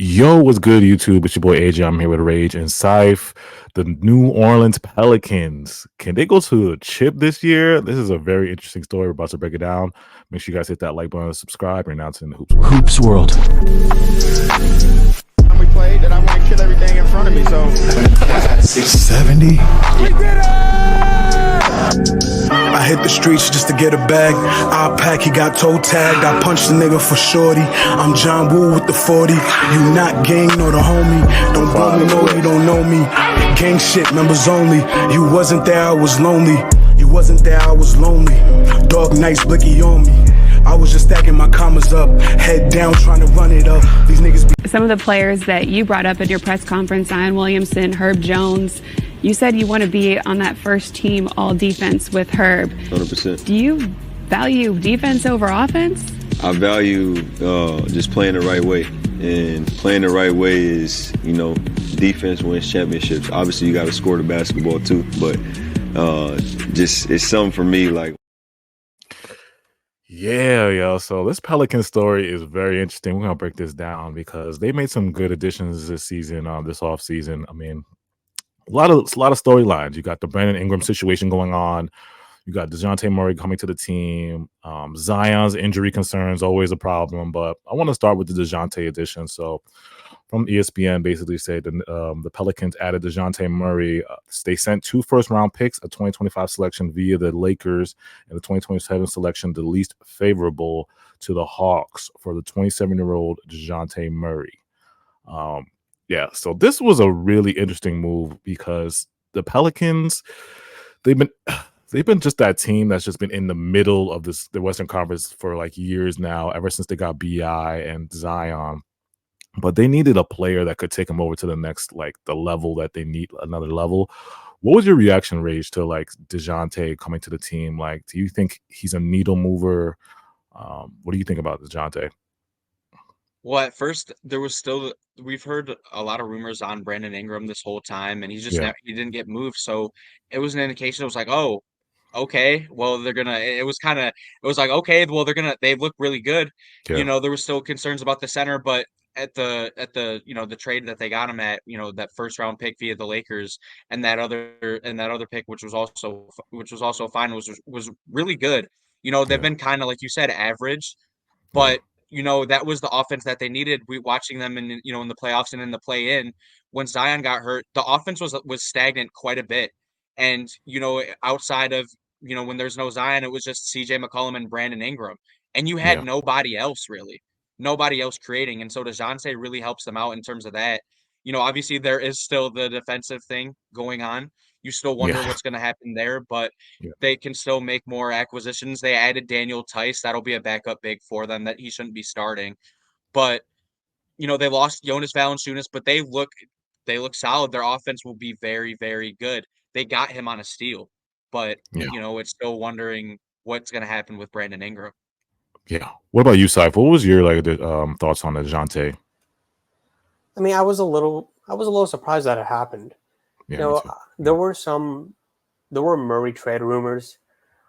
Yo, what's good, YouTube? It's your boy AJ. I'm here with Rage and Syph. The New Orleans Pelicans. Can they go to a chip this year? This is a very interesting story. We're about to break it down. Make sure you guys hit that like button and subscribe. Right now it's in the Hoops World. Hoops World. We played that I want to kill everything in front of me, so 670. I hit the streets just to get a bag. I'll pack, he got toe tagged. I punched the nigga for shorty. I'm John Woo with the 40. You not gang nor the homie. Don't bro me, no, you don't know me. Gang shit, members only. You wasn't there, I was lonely. You wasn't there, I was lonely. Dog nights, blicky on me. I was just stacking my commas up. Head down, trying to run it up. These niggas be some of the players that you brought up at your press conference, Zion Williamson, Herb Jones, you said you want to be on that first team all defense with Herb. 100%. Do you value defense over offense? I value just playing the right way. And playing the right way is, defense wins championships. Obviously, you got to score the basketball too. But just it's something for me like. Yeah, yo. So this Pelican story is very interesting. We're gonna break this down because they made some good additions this season, this off season. I mean, a lot of storylines. You got the Brandon Ingram situation going on. You got Dejounte Murray coming to the team. Zion's injury concerns always a problem, but I want to start with the Dejounte addition. So from ESPN basically said the Pelicans added Dejounte Murray. They sent 2 first-round picks, a 2025 selection via the Lakers, and the 2027 selection, the least favorable, to the Hawks for the 27-year-old Dejounte Murray. So this was a really interesting move because the Pelicans, they've been just that team that's just been in the middle of the Western Conference for like years now, ever since they got BI and Zion. But they needed a player that could take them over to the next, like the level that they need, another level. What was your reaction, Rage, to like Dejounte coming to the team? Like, do you think he's a needle mover? What do you think about Dejounte? Well, at first there was still we've heard a lot of rumors on Brandon Ingram this whole time, and he didn't get moved. So it was an indication. It was like, oh, okay, well It was like, okay, well they look really good. Yeah. There was still concerns about the center, but at the the trade that they got him at, that first round pick via the Lakers and that other pick, which was also fine, was really good. They've been kind of, like you said, average, but that was the offense that they needed. Watching them in the playoffs and in the play-in, when Zion got hurt, the offense was stagnant quite a bit. And outside of when there's no Zion, it was just CJ McCollum and Brandon Ingram, and you had nobody else creating. And so DeJounte really helps them out in terms of that. Obviously there is still the defensive thing going on. You still wonder what's going to happen there, but they can still make more acquisitions. They added Daniel Tice. That'll be a backup big for them that he shouldn't be starting. But, they lost Jonas Valanciunas, but they look solid. Their offense will be very, very good. They got him on a steal, but, it's still wondering what's going to happen with Brandon Ingram. Yeah. What about you, Syph? What was your thoughts on Dejounte? I mean, I was a little surprised that it happened. Yeah, there were Murray trade rumors.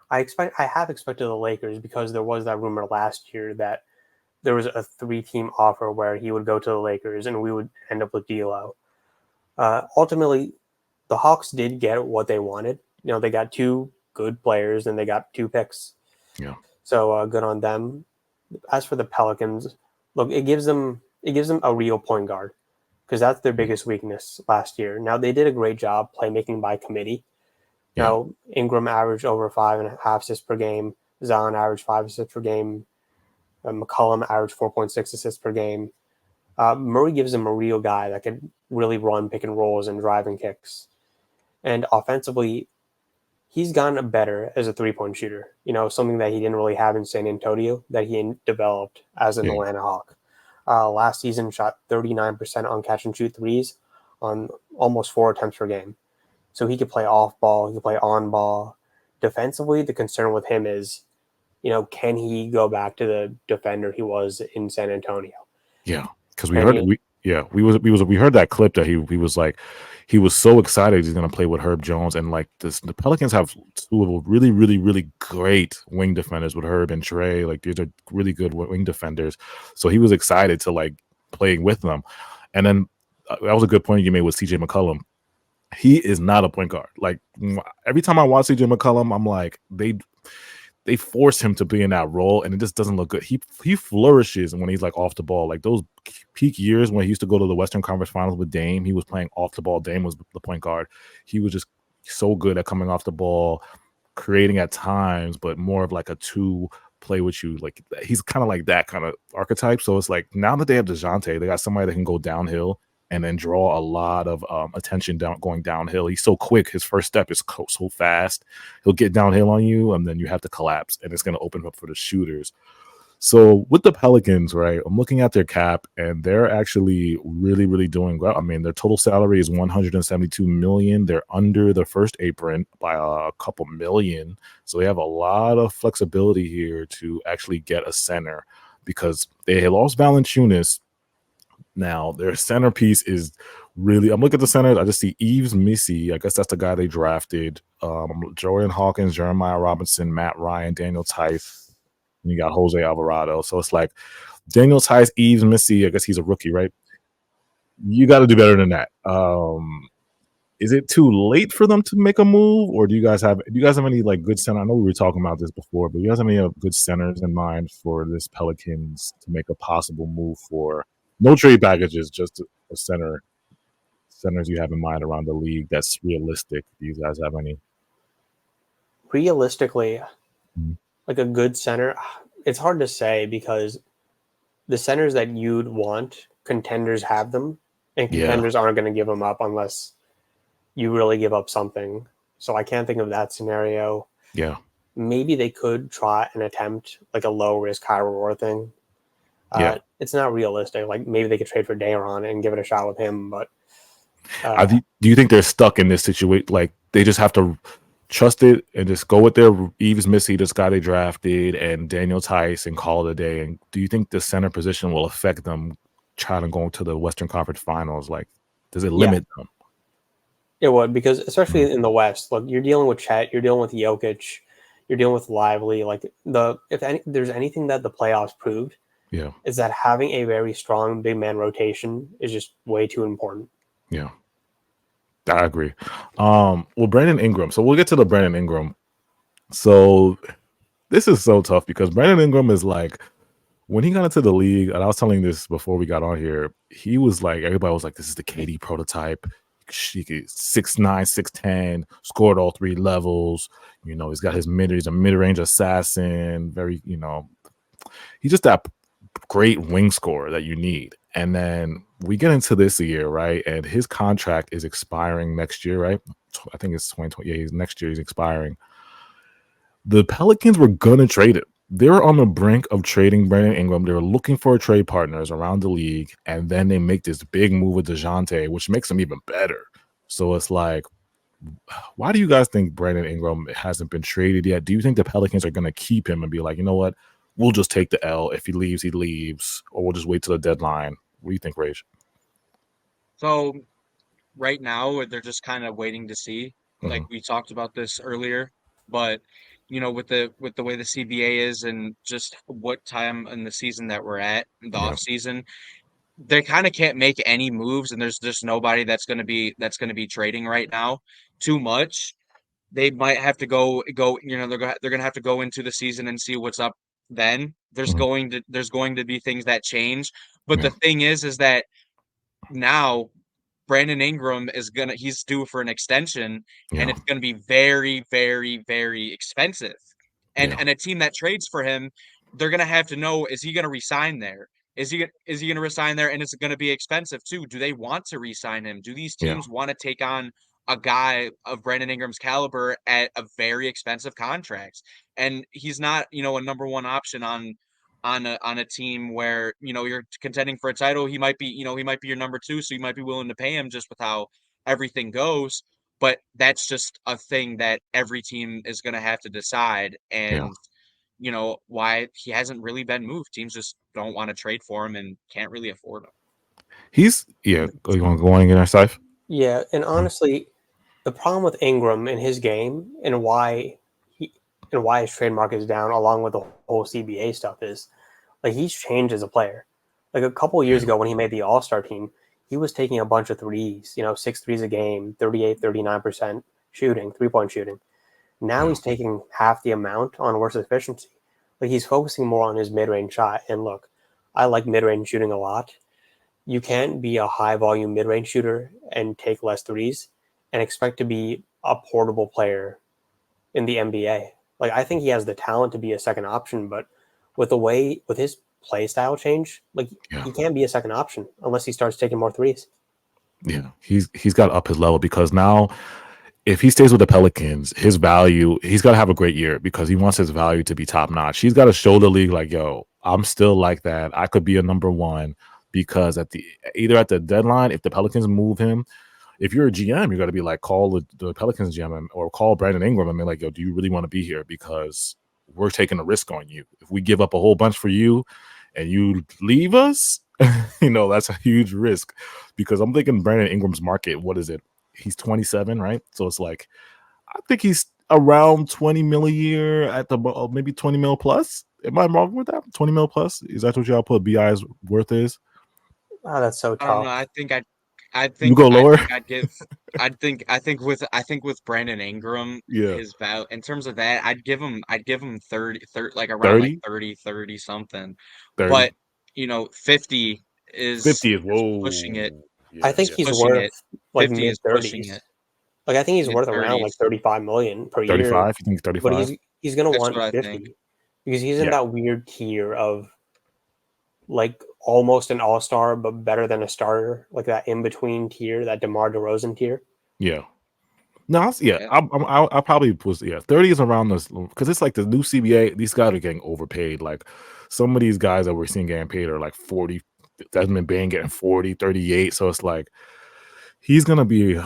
I have expected the Lakers, because there was that rumor last year that there was a 3-team offer where he would go to the Lakers and we would end up with D'Lo. Ultimately, the Hawks did get what they wanted. They got 2 good players and they got 2 picks. Yeah. So good on them. As for the Pelicans, look, it gives them a real point guard, because that's their biggest weakness last year. Now, they did a great job playmaking by committee. Ingram averaged over 5.5 assists per game. Zion averaged 5 assists per game. McCollum averaged 4.6 assists per game. Murray gives them a real guy that could really run pick and rolls and driving kicks. And offensively, he's gotten better as a 3-point shooter. Something that he didn't really have in San Antonio, that he developed as an Atlanta Hawk. Last season, shot 39% on catch and shoot threes on almost 4 attempts per game. So he could play off ball, he could play on ball. Defensively, the concern with him is, can he go back to the defender he was in San Antonio? Yeah, because we heard that clip that he was like, he was so excited he's going to play with Herb Jones, and like the Pelicans have 2 really, really, really great wing defenders with Herb and Trey. Like, these are really good wing defenders. So he was excited to like playing with them. And then that was a good point you made with CJ McCollum. He is not a point guard. Like every time I watch CJ McCollum, I'm like, they force him to be in that role, and it just doesn't look good. He flourishes when he's like off the ball. Like those peak years when he used to go to the Western Conference Finals with Dame, he was playing off the ball. Dame was the point guard. He was just so good at coming off the ball, creating at times, but more of like a two play with you. Like he's kind of like that kind of archetype. So it's like now that they have Dejounte, they got somebody that can go downhill and then draw a lot of attention going downhill. He's so quick. His first step is so fast. He'll get downhill on you, and then you have to collapse, and it's going to open up for the shooters. So with the Pelicans, right, I'm looking at their cap, and they're actually really, really doing well. I mean, their total salary is $172 million. They're under the first apron by a couple million. So they have a lot of flexibility here to actually get a center because they lost Valanciunas. Now, their centerpiece is really, I'm looking at the centers. I just see Yves Missy. I guess that's the guy they drafted. Jordan Hawkins, Jeremiah Robinson, Matt Ryan, Daniel Tice. And you got Jose Alvarado. So it's like Daniel Tice, Yves Missy. I guess he's a rookie, right? You got to do better than that. Is it too late for them to make a move, or do you guys have any like good center? I know we were talking about this before, but do you guys have any good centers in mind for this Pelicans to make a possible move for? No trade packages, just a centers you have in mind around the league that's realistic. Do you guys have any? Realistically, like a good center, it's hard to say because the centers that you'd want, contenders have them, and contenders aren't going to give them up unless you really give up something. So I can't think of that scenario. Yeah. Maybe they could try and attempt like a low risk, high reward thing. It's not realistic. Like maybe they could trade for Daron and give it a shot with him, but do you think they're stuck in this situation? Like they just have to trust it and just go with their Yves Missy, this guy they drafted, and Daniel Tice, and call it a day? And do you think the center position will affect them trying to go to the Western Conference Finals? Like, does it limit them? It would, because especially in the West, look, you're dealing with Chet, you're dealing with Jokic, you're dealing with Lively. Like there's anything that the playoffs proved, is that having a very strong big man rotation is just way too important. Yeah, I agree. Well, Brandon Ingram. So we'll get to the Brandon Ingram. So this is so tough because Brandon Ingram is like, when he got into the league, and I was telling this before we got on here, he was like, everybody was like, this is the KD prototype. He could 6'9", 6'10", scored all three levels. You know, he's got his he's a mid-range assassin. Very, you know, he's just that great wing scorer that you need. And then we get into this year, right? And his contract is expiring next year, right? I think it's 2020. Yeah, next year he's expiring. The Pelicans were gonna trade him. They were on the brink of trading Brandon Ingram. They were looking for trade partners around the league, and then they make this big move with Dejounte, which makes them even better. So it's like, why do you guys think Brandon Ingram hasn't been traded yet? Do you think the Pelicans are going to keep him and be like, you know what, we'll just take the L. If he leaves, or we'll just wait till the deadline? What do you think, Rage? So right now, they're just kind of waiting to see. Like we talked about this earlier, but you know, with the way the CBA is and just what time in the season that we're at, the off season, they kind of can't make any moves, and there's just nobody that's going to be trading right now too much. They might have to go. You know, they're going to have to go into the season and see what's up. Then there's going to be things that change, but the thing is that now Brandon Ingram he's due for an extension, and it's going to be very, very, very expensive. And a team that trades for him, they're going to have to know, is he going to resign there? Is he going to resign there? And it's going to be expensive too. Do they want to resign him? Do these teams want to take on a guy of Brandon Ingram's caliber at a very expensive contract? And he's not, you know, a number one option on a team where, you know, you're contending for a title. He might be your number two, so you might be willing to pay him just with how everything goes. But that's just a thing that every team is going to have to decide. And, you know, why he hasn't really been moved. Teams just don't want to trade for him and can't really afford him. You want to go on again, Saif? Yeah, and honestly, the problem with Ingram in his game and why his trademark is down, along with the whole CBA stuff, is like he's changed as a player. Like a couple of years ago when he made the All-Star team, he was taking a bunch of threes, 6 threes a game, 38, 39% shooting, 3-point shooting. Now he's taking half the amount on worse efficiency. Like he's focusing more on his mid-range shot. And look, I like mid-range shooting a lot. You can't be a high-volume mid-range shooter and take less threes and expect to be a portable player in the NBA. Like I think he has the talent to be a second option, but with his play style change, like he can't be a second option unless he starts taking more threes. Yeah, he's got to up his level because now if he stays with the Pelicans, his value, he's got to have a great year because he wants his value to be top notch. He's got to show the league like, yo, I'm still like that. I could be a number one because either at the deadline, if the Pelicans move him, if you're a GM, you got to be like, call the Pelicans GM or call Brandon Ingram and be like, yo, do you really want to be here? Because we're taking a risk on you. If we give up a whole bunch for you and you leave us, that's a huge risk because I'm thinking Brandon Ingram's market, what is it? He's 27, right? So it's like, I think he's around 20 mil a year at the maybe 20 mil plus. Am I wrong with that? 20 mil plus? Is that what y'all put BI's worth is? Oh, that's so tough. I don't know. I think you go lower. I think with Brandon Ingram, his value in terms of that, I'd give him 30 like around 30? like 30 something. 30. But 50 is whoa. pushing it. I think he's worth like 50 is pushing mid-30s. it. Like I think he's worth around like 35 million per 35? year. You think 35? But he's gonna want what I 50 think. because he's in that weird tier of like almost an all-star but better than a starter, like that in-between tier, that DeMar DeRozan tier. Yeah. No, I probably was 30 is around this because it's like the new CBA. These guys are getting overpaid. Like some of these guys that we're seeing getting paid are like 40. Desmond Bain getting 40, 38. So it's like he's gonna be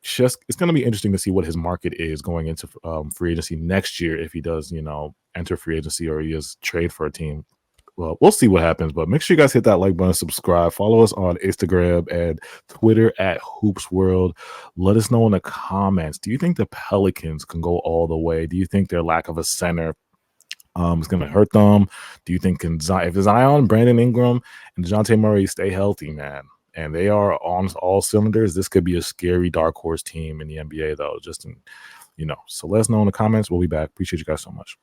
it's gonna be interesting to see what his market is going into free agency next year if he does enter free agency or he does trade for a team. Well, we'll see what happens, but make sure you guys hit that like button, subscribe, follow us on Instagram and Twitter at Hoops World. Let us know in the comments. Do you think the Pelicans can go all the way? Do you think their lack of a center is going to hurt them? Do you think if Zion, Brandon Ingram, and Dejounte Murray stay healthy, man, and they are on all cylinders, this could be a scary dark horse team in the NBA, though. So let us know in the comments. We'll be back. Appreciate you guys so much.